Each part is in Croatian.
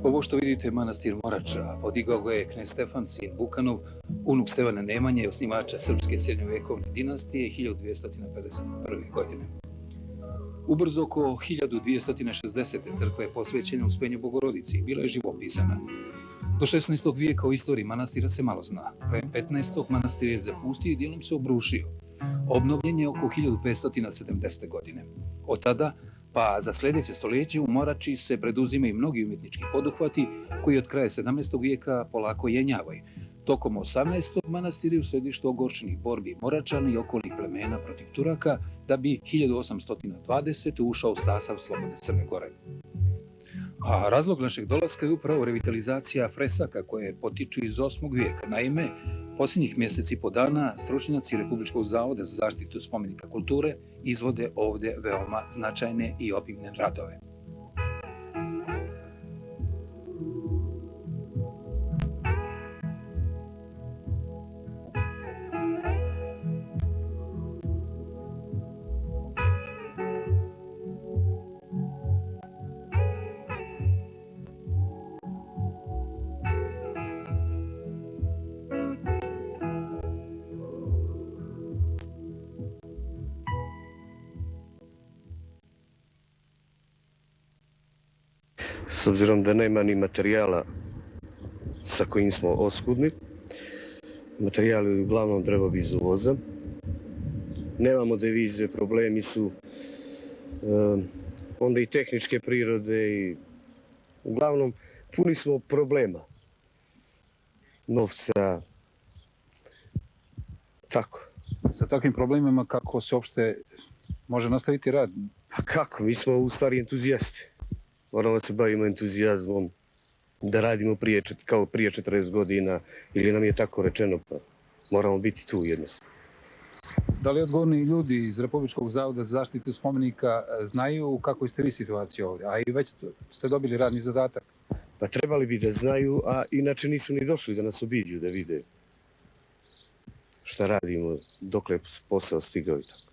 Ovo što vidite je manastir Morača. Podigao ga je knez Stefan sin Vukanov, unuk Stevana Nemanje, osnivača srpske srednjovekovne dinastije 1251. godine. Ubrzo oko 1260. crkva je posvećena Uspenju Bogorodici i bila je živopisana. Do 16. vijeka o istoriji manastira se malo zna. Krajem 15. manastir je zapustio i dijelom se obrušio. Obnovljen je oko 1570. godine. Od tada pa za sljedeće stoljeće u Morači se preduzimaju mnogi umjetnički poduhvati koji od kraja 17. vijeka polako jenjavaju. Tokom 18. manastir je u središtu ogorčenih borbi Moračana i okolnih plemena protiv Turaka, da bi 1820. ušao u sastav slobodne Crne Gore. A razlog našeg dolaska je upravo revitalizacija fresaka koje potiču iz 8. vijeka. Naime, posljednjih mjeseci i po dana stručnjaci Republičkog zavoda za zaštitu spomenika kulture izvode ovdje veoma značajne i obimne radove. S obzirom da nema ni materijala sa kojim smo oskudni, materijali uglavnom treba biti iz uvoza. Nemamo devize, problemi su onda i tehničke prirode i uglavnom puni smo problema. Novca, tako. Sa takvim problemima kako se uopšte može nastaviti rad? A kako? Mi smo u stvari entuzijasti. Moramo se bavimo entuzijazmom, da radimo kao prije 40 godina, ili nam je tako rečeno, pa moramo biti tu jednostavno. Da li odgovorni ljudi iz Republičkog zavoda za zaštitu spomenika znaju u kakvoj ste vi situaciji ovdje, a i već ste dobili radni zadatak? Pa trebali bi da znaju, a inače nisu ni došli da nas obiđu, da vide šta radimo, dokle je posao stigao i tako.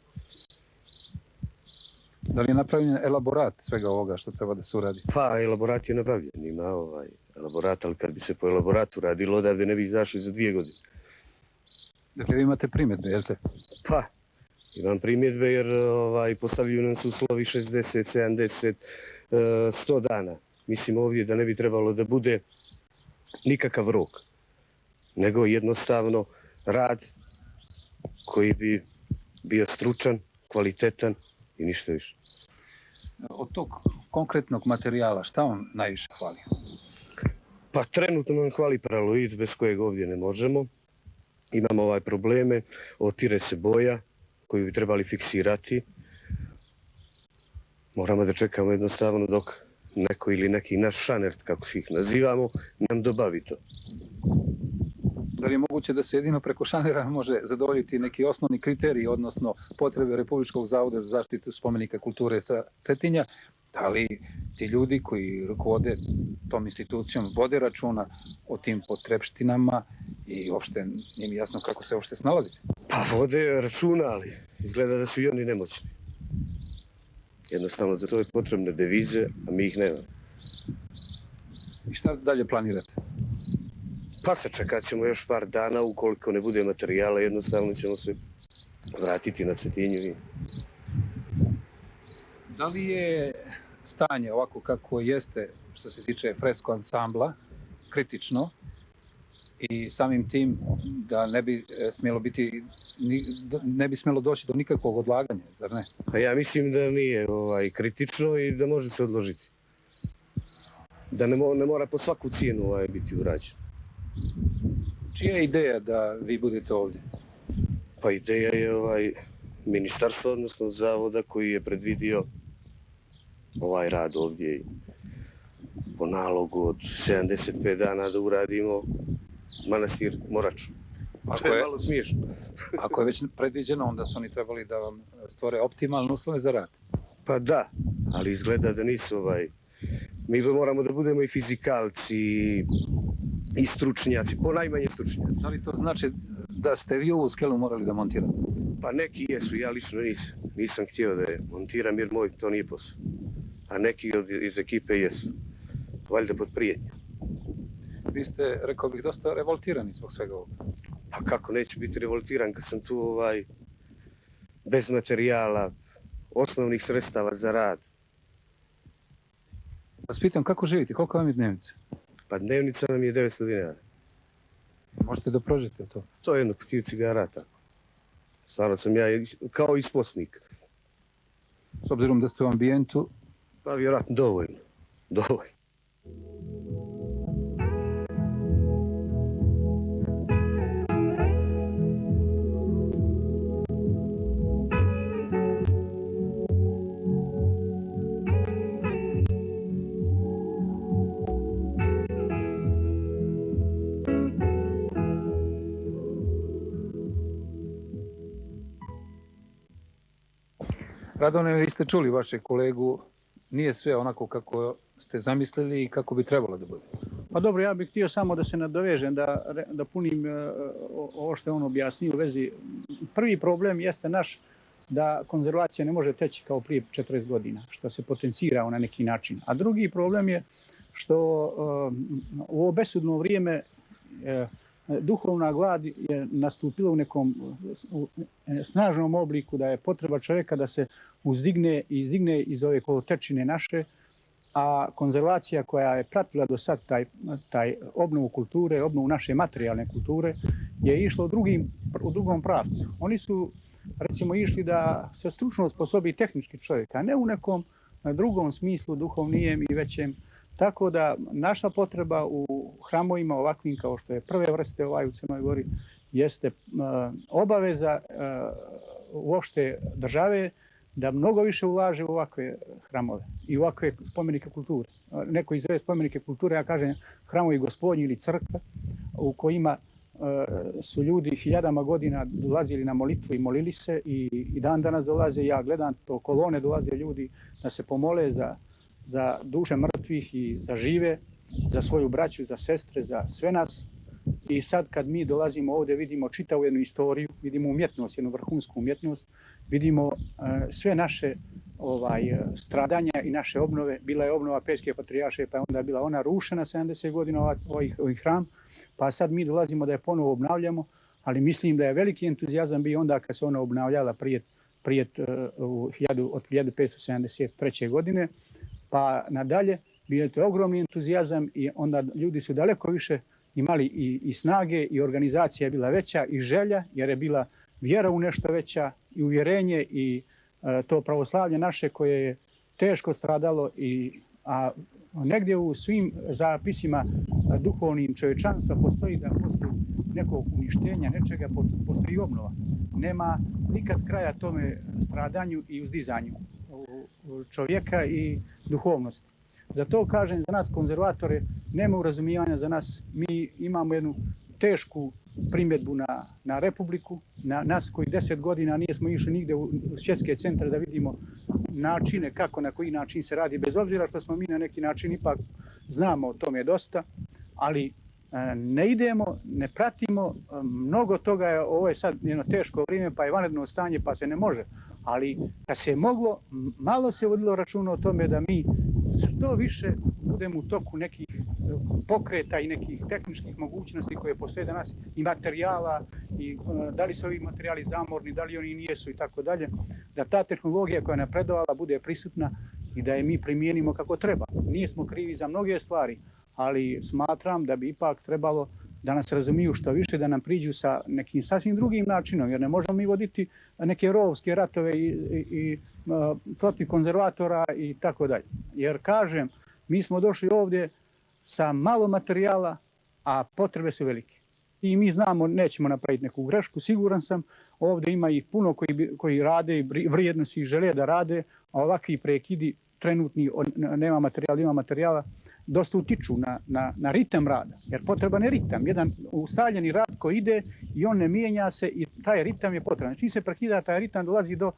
Da li je napravljen elaborat svega ovoga što treba da se uradi? Pa, elaborat je napravljen, ima elaborat, ali kad bi se po elaboratu radilo, odavde ne bi izašli za 2 godine. Dakle, vi imate primjedbe, jel te? Pa, imam primjedbe jer postavljaju nam su uslovi 60, 70, 100 dana. Mislim ovdje da ne bi trebalo da bude nikakav rok, nego jednostavno rad koji bi bio stručan, kvalitetan i ništa više. Od tog konkretnog materijala šta vam najviše hvali? Pa trenutno nam hvali paraloid bez kojeg ovdje ne možemo. Imamo probleme, otire se boja koju bi trebali fiksirati. Moramo da čekamo jednostavno dok neko ili neki naš šanert, kako ih nazivamo, nam dobavi to. Da li je moguće da se jedino preko šanera može zadovoljiti neki osnovni kriterij, odnosno potrebe Republičkog zavoda za zaštitu spomenika kulture sa Cetinja? Da li ti ljudi koji rukovode tom institucijom vode računa o tim potrebštinama i uopšte nije mi jasno kako se uopšte snalazite? Pa vode računa, ali izgleda da su i oni nemoćni. Jednostavno za to je potrebne devize, a mi ih nemamo. I šta dalje planirate? Pa sačekat ćemo još par dana, ukoliko ne bude materijala, jednostavno ćemo se vratiti na Cetinju. Da li je stanje ovako kako jeste, što se tiče fresko ansambla, kritično i samim tim da ne bi smjelo doći do nikakvog odlaganja, zar ne? Pa ja mislim da nije kritično i da može se odložiti. Da ne mora po svaku cijenu biti urađeno. Čija je ideja da vi budete ovdje? Pa ideja je ministarstva, odnosno zavoda koji je predvidio ovaj rad ovdje po nalogu od 75 dana da uradimo manastir Moraču. To je malo smiješno. Ako je već predviđeno, onda su oni trebali da vam stvore optimalne uslove za rad. Pa da, ali izgleda da nisu Mi moramo da budemo i fizikalci i stručnjaci, ponajmanje stručnjaci. Da li to znači da ste vi ovu skelu morali da montirate? Pa neki jesu, ja lično nisam. Nisam htio da je montiram jer moj to nije posao. A neki iz ekipe jesu. valjda pod prijetnjom. Vi ste, rekao bih, dosta revoltirani zbog svega ovoga. Pa kako neće biti revoltiran kad sam tu bez materijala, osnovnih sredstava za rad. Vas pitam kako živite, koliko vam je dnevnica? Pa dnevnica nam je 900 dinara. Možete da prožete to? To je jedno kutiju cigara, tako. Stvarno sam ja kao isposnik. S obzirom da ste u ambijentu? Pa vjerojatno dovoljno. Dovoljno. Radovane, vi ste čuli vašeg kolegu, nije sve onako kako ste zamislili i kako bi trebalo da bude. Pa dobro, ja bih htio samo da se nadovežem, da punim ovo što je on objasnio u vezi. Prvi problem jeste naš da konzervacija ne može teći kao prije 40 godina, što se potencira na neki način. A drugi problem je što u ovo besudno vrijeme duhovna glad je nastupila u nekom snažnom obliku, da je potreba čovjeka da se uzdigne i izdigne iz ove kolotečine naše, a konzervacija koja je pratila do sad taj obnovu kulture, obnovu naše materijalne kulture, je išla u drugom pravcu. Oni su, recimo, išli da se stručno osposobi tehnički čovjek, a ne u nekom drugom smislu, duhovnijem i većem. Tako da naša potreba u hramovima ovakvim kao što je prve vrste u Crnoj Gori jeste obaveza uopšte države da mnogo više ulaže u ovakve hramove i u ovakve spomenike kulture. Neko izrazi spomenike kulture, ja kažem hramovi gospodnji ili crkve u kojima su ljudi hiljadama godina dolazili na molitvu i molili se i dan danas dolaze. Ja gledam to, kolone dolaze ljudi da se pomole za duše mrtvih i za žive, za svoju braću, za sestre, za sve nas. I sad kad mi dolazimo ovdje vidimo čitavu jednu istoriju, vidimo umjetnost, jednu vrhunsku umjetnost, vidimo sve naše stradanja i naše obnove. Bila je obnova Pećke patrijaršije, pa je onda bila ona rušena 70 godina ovaj hram, pa sad mi dolazimo da je ponovo obnavljamo, ali mislim da je veliki entuzijazam bio onda kad se ona obnavljala od 1573. godine, pa nadalje bio je ogromni entuzijazam i onda ljudi su daleko više imali i snage i organizacija je bila veća i želja, jer je bila vjera u nešto veća i uvjerenje i to pravoslavlje naše koje je teško stradalo, a negdje u svim zapisima duhovnim čovječanstva postoji da poslije nekog uništenja, nečega postoji obnova. Nema nikad kraja tome stradanju i uzdizanju čovjeka i duhovnosti. Zato kažem, za nas konzervatore nema urazumijevanja za nas. Mi imamo jednu tešku primjedbu na Republiku, na nas koji 10 godina nismo išli nigde u svjetske centre da vidimo načine kako, na koji način se radi, bez obzira što smo mi na neki način ipak znamo o tome dosta, ali ne idemo, ne pratimo, mnogo toga je, ovo je sad jedno teško vrijeme, pa je vanredno stanje, pa se ne može, ali kad se je moglo, malo se vodilo računa o tome da mi što više budemo u toku nekih pokreta i nekih tehničkih mogućnosti koje postoje danas i materijala, i da li su ovi materijali zamorni, da li oni nijesu i tako dalje, da ta tehnologija koja je napredovala bude prisutna i da je mi primijenimo kako treba. Nismo krivi za mnoge stvari, ali smatram da bi ipak trebalo da nas razumiju što više, da nam priđu sa nekim sasvim drugim načinom, jer ne možemo mi voditi neke rovske ratove i protiv konzervatora i tako dalje. Jer kažem, mi smo došli ovdje sa malo materijala, a potrebe su velike. I mi znamo, nećemo napraviti neku grešku, siguran sam, ovdje ima ih puno koji rade i vrijedno si žele da rade, a ovakvi prekidi trenutni, nema materijala, ima materijala, dosta utiču na ritam rada, jer potreban je ritam, jedan ustaljeni rad koji ide i on ne mijenja se i taj ritam je potreban. Čim se prekida taj ritam, dolazi do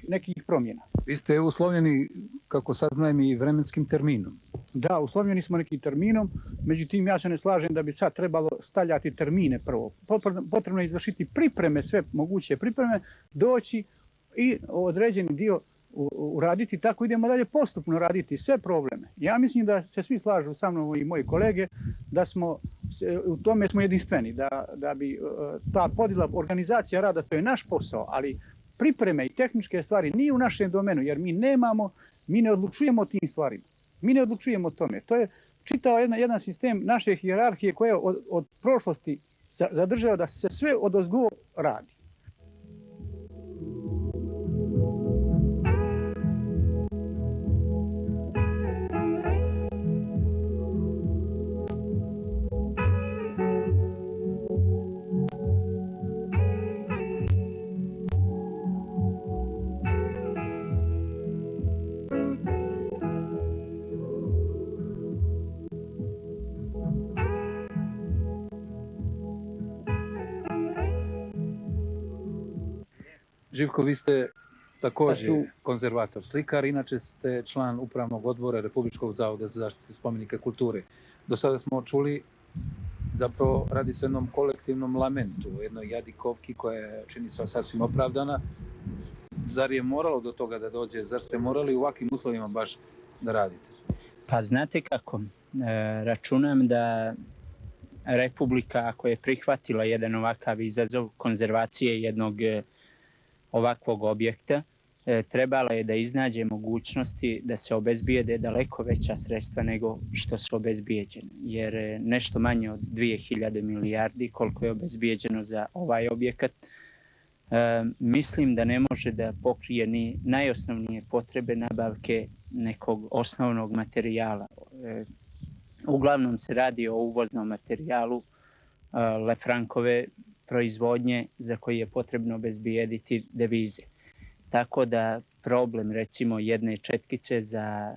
nekih promjena. Vi ste uslovljeni, kako sad znam, i vremenskim terminom. Da, uslovljeni smo nekim terminom, međutim ja se ne slažem da bi sad trebalo stavljati termine prvo. Potrebno je izvršiti pripreme, sve moguće pripreme, doći i određeni dio uraditi, tako idemo dalje postupno raditi sve probleme. Ja mislim da se svi slažu sa mnom i moji kolege da smo u tome smo jedinstveni, da bi ta podjela organizacija rada, to je naš posao, ali pripreme i tehničke stvari nije u našem domenu, jer mi ne odlučujemo o tim stvarima. Mi ne odlučujemo o tome. To je čitao jedan sistem naše hijerarhije koja je od prošlosti zadržao da se sve odozgo radi. Živko, vi ste također konzervator slikar, inače ste član upravnog odbora Republičkog zavoda za zaštitu spomenika kulture. Do sada smo čuli, zapravo radi se o jednom kolektivnom lamentu, o jednoj jadikovki koja je, čini se, sasvim opravdana. Zar je moralo do toga da dođe? Zar ste morali u ovakvim uslovima baš da radite? Pa znate kako, računam da Republika, ako je prihvatila jedan ovakav izazov konzervacije jednog ovakvog objekta, trebala je da iznađe mogućnosti da se obezbijede daleko veća sredstva nego što su obezbijeđene. Jer nešto manje od 2000 milijardi koliko je obezbijeđeno za ovaj objekat, mislim da ne može da pokrije ni najosnovnije potrebe nabavke nekog osnovnog materijala. Uglavnom se radi o uvoznom materijalu Lefrankove proizvodnje za koji je potrebno obezbijediti devize. Tako da problem recimo jedne četkice za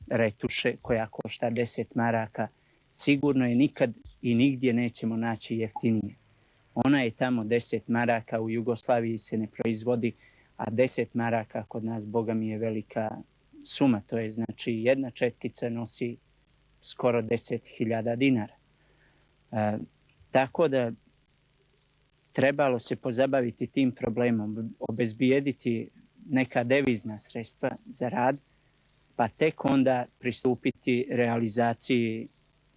retuše koja košta 10 maraka sigurno je nikad i nigdje nećemo naći jeftinije. Ona je tamo 10 maraka, u Jugoslaviji se ne proizvodi, a 10 maraka kod nas, boga mi, je velika suma. To je znači jedna četkica nosi skoro 10.000 dinara. Tako da trebalo se pozabaviti tim problemom, obezbijediti neka devizna sredstva za rad, pa tek onda pristupiti realizaciji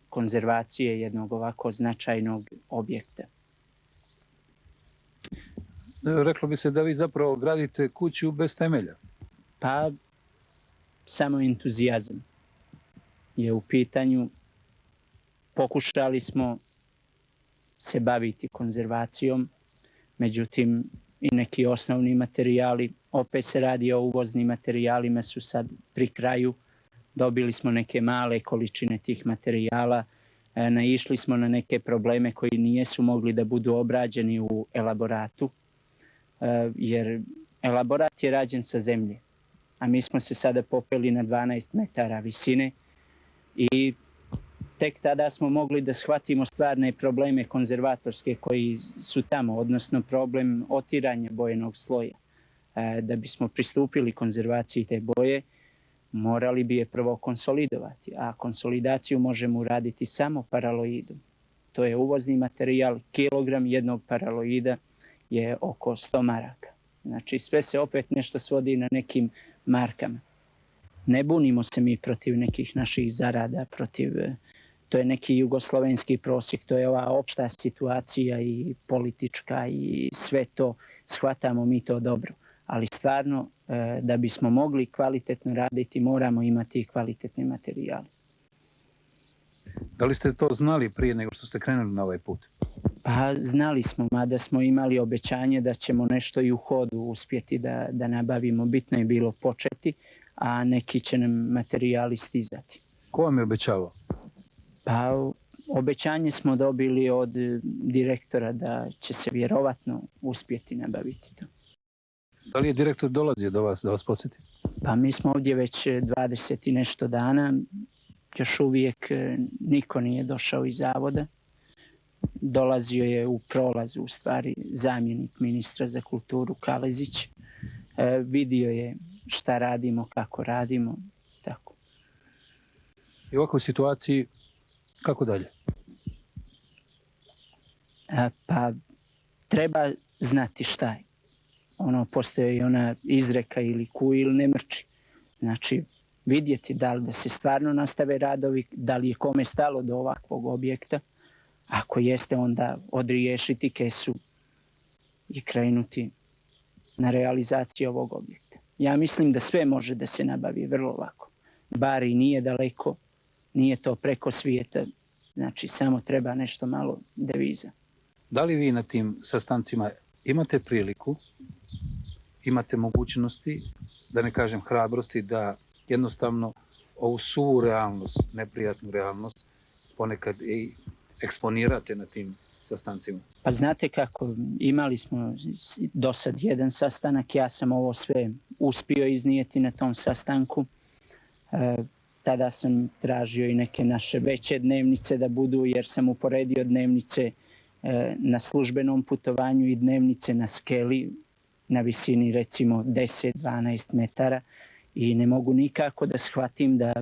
konzervacije jednog ovako značajnog objekta. Reklo bi se da vi zapravo gradite kuću bez temelja. Pa samo entuzijazam je u pitanju. Pokušali smo se baviti konzervacijom, međutim i neki osnovni materijali, opet se radi o uvoznim materijalima, su sad pri kraju. Dobili smo neke male količine tih materijala, naišli smo na neke probleme koji nijesu mogli da budu obrađeni u elaboratu, jer elaborat je rađen sa zemlje, a mi smo se sada popeli na 12 metara visine i tek tada smo mogli da shvatimo stvarne probleme konzervatorske koji su tamo, odnosno problem otiranja bojenog sloja. Da bismo pristupili konzervaciji te boje, morali bi je prvo konsolidovati, a konsolidaciju možemo uraditi samo paraloidom. To je uvozni materijal, kilogram jednog paraloida je oko 100 maraka. Znači sve se opet nešto svodi na nekim markama. Ne bunimo se mi protiv nekih naših zarada, to je neki jugoslovenski prosjek, to je ova opšta situacija i politička i sve to, shvatamo mi to dobro. Ali stvarno, da bismo mogli kvalitetno raditi, moramo imati kvalitetne materijale. Da li ste to znali prije nego što ste krenuli na ovaj put? Pa znali smo, mada smo imali obećanje da ćemo nešto i u hodu uspjeti da nabavimo. Bitno je bilo početi, a neki će nam materijali stizati. Ko vam je obećavao? Pa obećanje smo dobili od direktora da će se vjerovatno uspjeti nabaviti to. Da li je direktor dolazio do vas da vas posjeti? Pa mi smo ovdje već 20 i nešto dana. Još uvijek niko nije došao iz zavoda. Dolazio je u prolazu, u stvari, zamjenik ministra za kulturu Kalezić. Vidio je šta radimo, kako radimo, tako. I u ovakvoj situaciji kako dalje? Pa treba znati šta je. postoji ona izreka ili kuj ili ne mrči. Znači, vidjeti da li da se stvarno nastave radovi, da li je kome stalo do ovakvog objekta. Ako jeste, onda odriješiti kesu i krenuti na realizaciju ovog objekta. Ja mislim da sve može da se nabavi vrlo lako. Bar i nije daleko, nije to preko svijeta. Znači, samo treba nešto malo deviza. Da li vi na tim sastancima imate priliku, imate mogućnosti, da ne kažem hrabrosti, da jednostavno ovu suvu realnost, neprijatnu realnost, ponekad i eksponirate na tim sastancima? Pa znate kako, imali smo do sad jedan sastanak, ja sam ovo sve uspio iznijeti na tom sastanku. Tada sam tražio i neke naše veće dnevnice da budu, jer sam uporedio dnevnice na službenom putovanju i dnevnice na skeli na visini recimo 10-12 metara i ne mogu nikako da shvatim da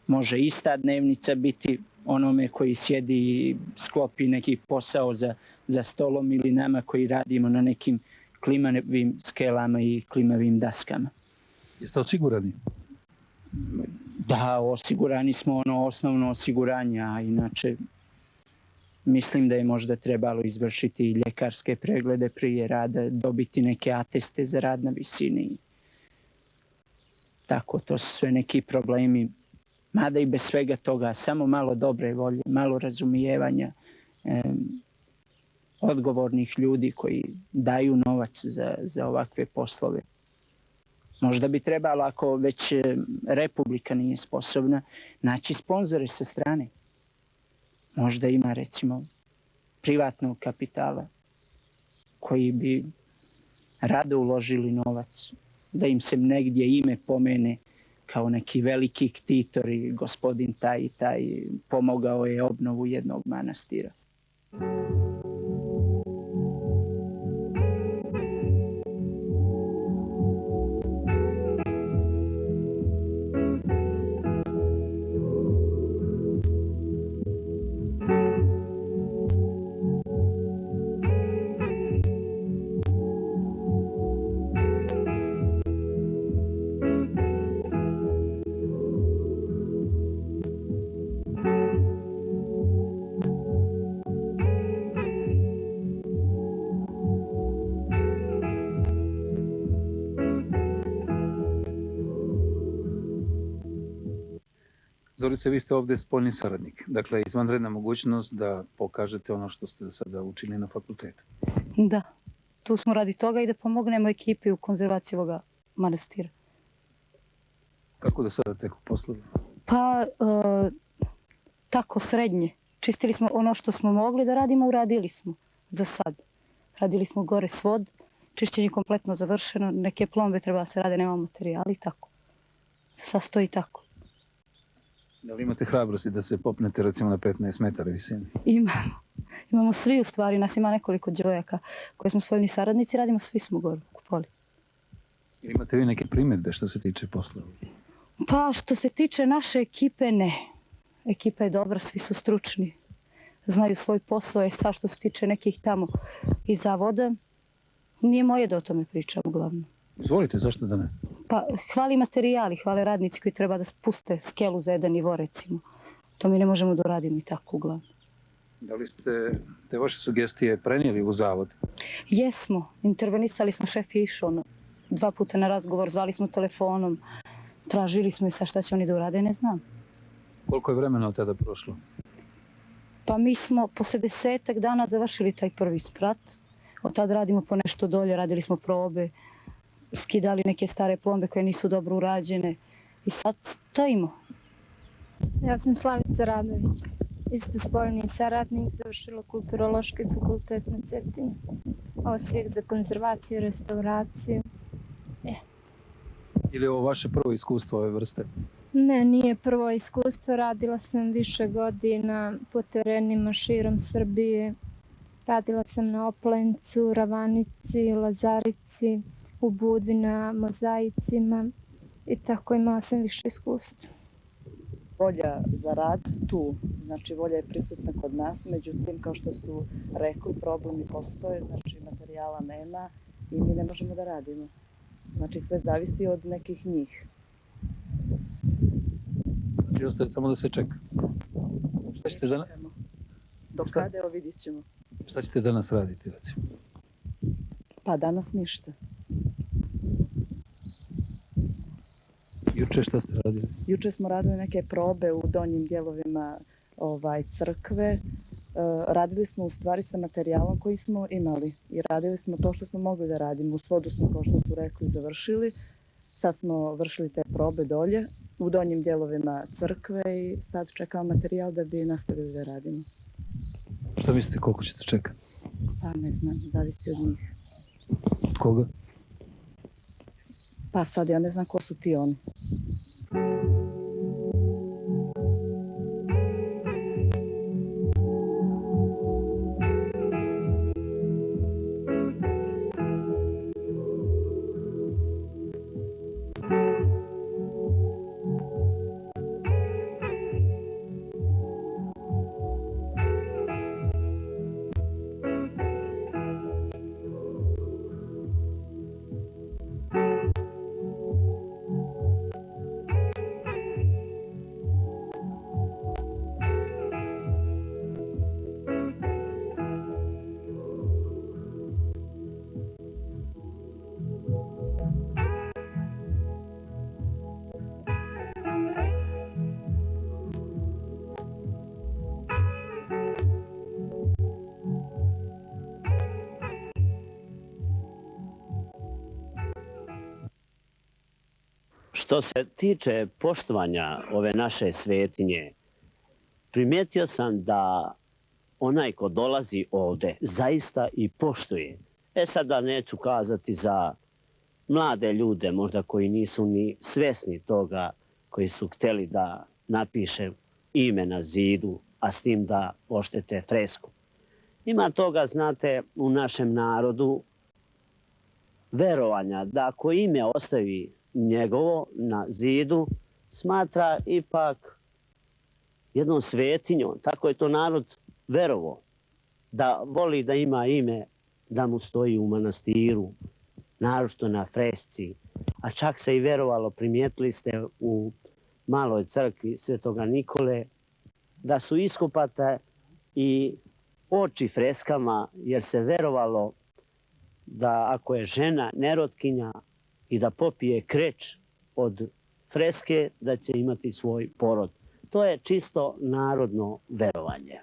može ista dnevnica biti onome koji sjedi i sklopi neki posao za stolom ili nama koji radimo na nekim klimavim skelama i klimavim daskama. Jeste osigurani? Da, osigurani smo, ono osnovno osiguranje, a inače mislim da je možda trebalo izvršiti i ljekarske preglede prije rada, dobiti neke ateste za rad na visini. Tako, to su sve neki problemi. Mada i bez svega toga, samo malo dobre volje, malo razumijevanja, odgovornih ljudi koji daju novac za ovakve poslove. Možda bi trebalo, ako već Republika nije sposobna, naći sponzore sa strane. Možda ima, recimo, privatnog kapitala koji bi rado uložili novac, da im se negdje ime pomene kao neki veliki ktitor i gospodin taj i taj pomogao je obnovu jednog manastira. Zorice, vi ste ovdje spoljni saradnik. Dakle, izvanredna mogućnost da pokažete ono što ste sada učili na fakultetu. Da, tu smo radi toga i da pomognemo ekipi u konzervaciji ovoga manastira. Kako da sada teku poslovi? Pa, tako srednje. Čistili smo ono što smo mogli da radimo, uradili smo za sad. Radili smo gore svod, čišćenje kompletno završeno, neke plombe treba da se rade, nema materijali, tako. Sastoji tako. Da li imate hrabrosti da se popnete recimo na 15 metara visine? Imamo. Imamo svi u stvari, nas ima nekoliko djevojaka koji smo spoljni saradnici, radimo, svi smo gore u Kupoli. Ili imate vi neke primjedbe što se tiče poslova? Pa što se tiče naše ekipe, ne. Ekipa je dobra, svi su stručni. Znaju svoj posao, sad što se tiče nekih tamo iz zavoda, nije moje da o tome pričam uglavnom. Izvolite, zašto da ne? Pa hvali materijali, hvale radnici koji treba da spuste skelu za jedan nivo recimo. To mi ne možemo da uradimo i tako uglavnom. Da li ste te vaše sugestije prenijeli u zavod? Jesmo, intervenisali smo, šef je išao 2 puta na razgovor, zvali smo telefonom, tražili smo i sa šta će oni da urade, ne znam. Koliko je vremena od tada prošlo? Pa mi smo posle 10 dana završili taj prvi sprat. Od tada radimo po nešto dolje, radili smo probe, skidali neke stare plombe koje nisu dobro urađene i sad stojimo. Ja sam Slavica Radović, isto spoljni saradnik, završila Kulturološki fakultet na Cetinju, Osijek za konzervaciju i restauraciju. Ili je ovo vaše prvo iskustvo ove vrste? Ne, nije prvo iskustvo, radila sam više godina po terenima širom Srbije. Radila sam na Oplencu, Ravanici, Lazarici, u Budvi na mozaicima i tako imala sam više iskustva. Volja za rad tu, znači volja je prisutna kod nas, međutim kao što su rekli problemi postoje, znači materijala nema i mi ne možemo da radimo. Znači sve zavisi od nekih njih. Znači ostaje samo da se čeka. Šta ćete danas? Dok kada, evo vidjet ćemo. Šta ćete danas raditi, recimo? Pa danas ništa. Juče šta ste radili? Juče smo radili neke probe u donjim dijelovima crkve. Radili smo u stvari sa materijalom koji smo imali i radili smo to što smo mogli da radimo. U svodu smo, kao što su rekli, završili. Sad smo vršili te probe dolje u donjim dijelovima crkve i sad čekamo materijal da bi nastavili da radimo. Šta mislite koliko ćete čekati? Pa ne znam, zavisi od njih. Od koga? Pa sad ja ne znam ko su ti oni. Što se tiče poštovanja ove naše svetinje, primijetio sam da onaj ko dolazi ovde zaista i poštuje. Sada neću kazati za mlade ljude, možda koji nisu ni svesni toga, koji su hteli da napiše ime na zidu, a s tim da poštete fresku. Ima toga, znate, u našem narodu verovanja da ako ime ostavi njegovo na zidu, smatra ipak jednom svetinjom. Tako je to narod verovo. Da voli da ima ime da mu stoji u manastiru, naročito na fresci. A čak se i verovalo, primijetili ste u maloj crkvi Svetoga Nikole, da su iskopate i oči freskama, jer se verovalo da ako je žena nerotkinja i da popije kreč od freske, da će imati svoj porod. To je čisto narodno verovanje.